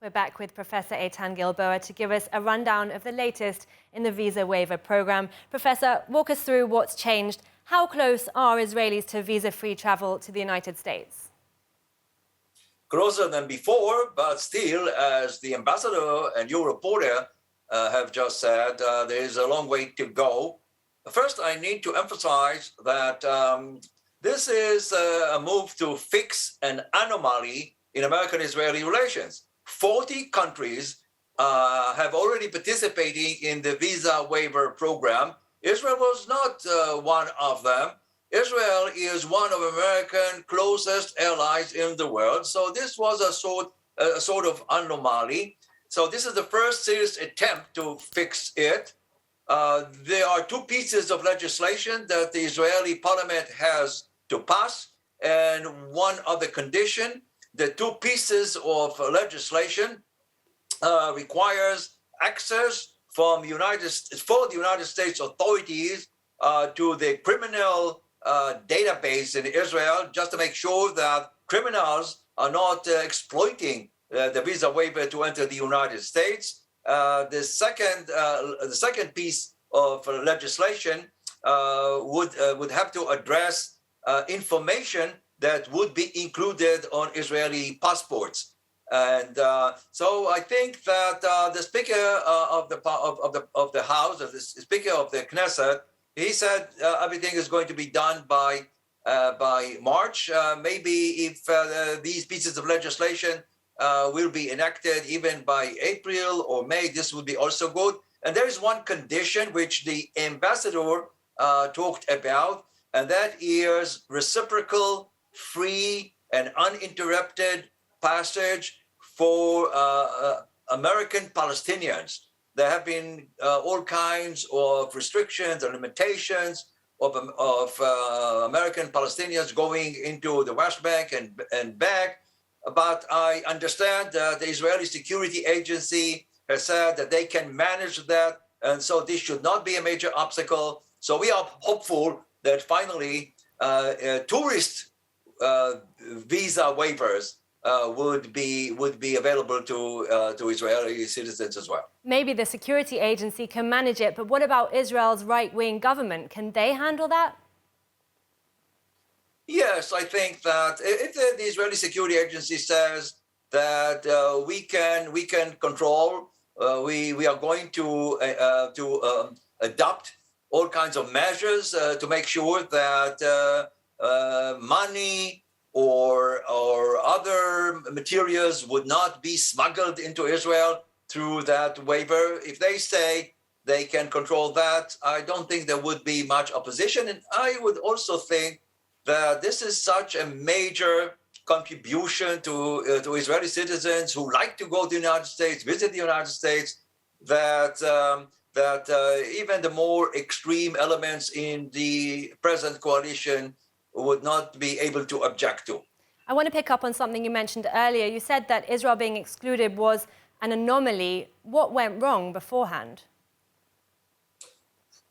We're back with Professor Eitan Gilboa to give us a rundown of the latest in the Visa Waiver Program. Professor, walk us through what's changed. How close are Israelis to visa-free travel to the United States? Closer than before, but still, as the ambassador and your reporter have just said, there is a long way to go. First, I need to emphasize that this is a move to fix an anomaly in American-Israeli relations. 40 countries have already participating in the Visa Waiver Program. Israel was not one of them. Israel is one of America's closest allies in the world. So this was a sort of anomaly. So this is the first serious attempt to fix it. There are two pieces of legislation that the Israeli parliament has to pass, and one other condition. The two pieces of legislation requires access for the United States authorities to the criminal database in Israel, just to make sure that criminals are not exploiting the visa waiver to enter the United States. The second piece of legislation would have to address information that would be included on Israeli passports. And so I think that the Speaker of the House, the Speaker of the Knesset, he said everything is going to be done by March. Maybe if these pieces of legislation will be enacted even by April or May, this would be also good. And there is one condition which the ambassador talked about, and that is reciprocal, free, and uninterrupted passage for American Palestinians. There have been all kinds of restrictions and limitations of American Palestinians going into the West Bank and back. But I understand that the Israeli Security Agency has said that they can manage that. And so this should not be a major obstacle. So we are hopeful that finally tourist visa waivers would be available to Israeli citizens as well. Maybe the security agency can manage it, but what about Israel's right-wing government? Can they handle that? Yes, I think that if the Israeli security agency says that we can control, we are going to adopt all kinds of measures to make sure that money or other materials would not be smuggled into Israel through that waiver. If they say they can control that, I don't think there would be much opposition. And I would also think that this is such a major contribution to Israeli citizens who like to go to the United States, visit the United States, that even the more extreme elements in the present coalition would not be able to object to. I want to pick up on something you mentioned earlier. You said that Israel being excluded was an anomaly. What went wrong beforehand?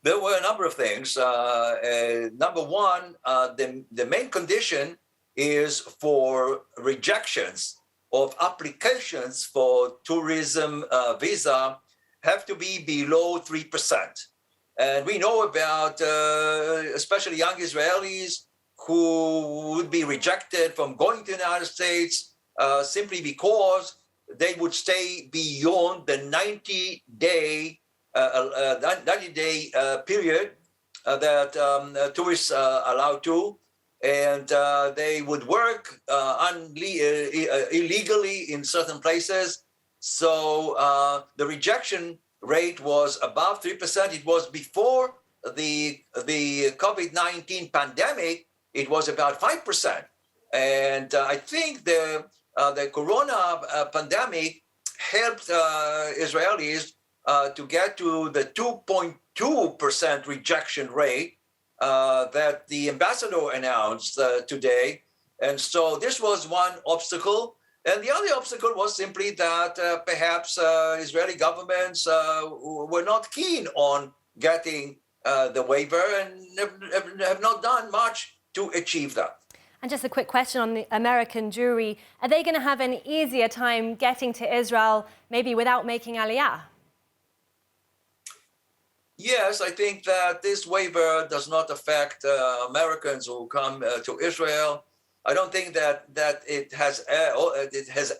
There were a number of things. Number one, the main condition is for rejections of applications for tourism visa have to be below 3%. And we know about especially young Israelis who would be rejected from going to the United States simply because they would stay beyond the 90-day period that tourists are allowed to, and they would work illegally in certain places. So the rejection rate was above 3%. It was before the COVID-19 pandemic. It was about 5%. And I think the corona pandemic helped Israelis to get to the 2.2% rejection rate that the ambassador announced today. And so this was one obstacle. And the other obstacle was simply that perhaps Israeli governments were not keen on getting the waiver and have not done much to achieve that. And just a quick question on the American Jewry. Are they going to have an easier time getting to Israel, maybe without making Aliyah? Yes, I think that this waiver does not affect Americans who come to Israel. I don't think that it has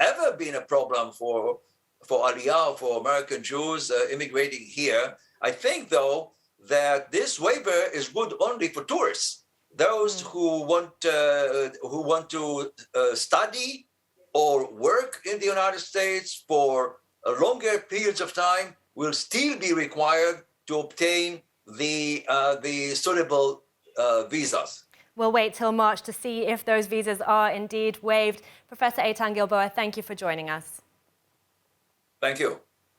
ever been a problem for Aliyah, for American Jews immigrating here. I think, though, that this waiver is good only for tourists, those who want to study or work in the United States for longer periods of time will still be required to obtain the suitable visas. We'll wait till March to see if those visas are indeed waived. Professor Eitan Gilboa, thank you for joining us. Thank you.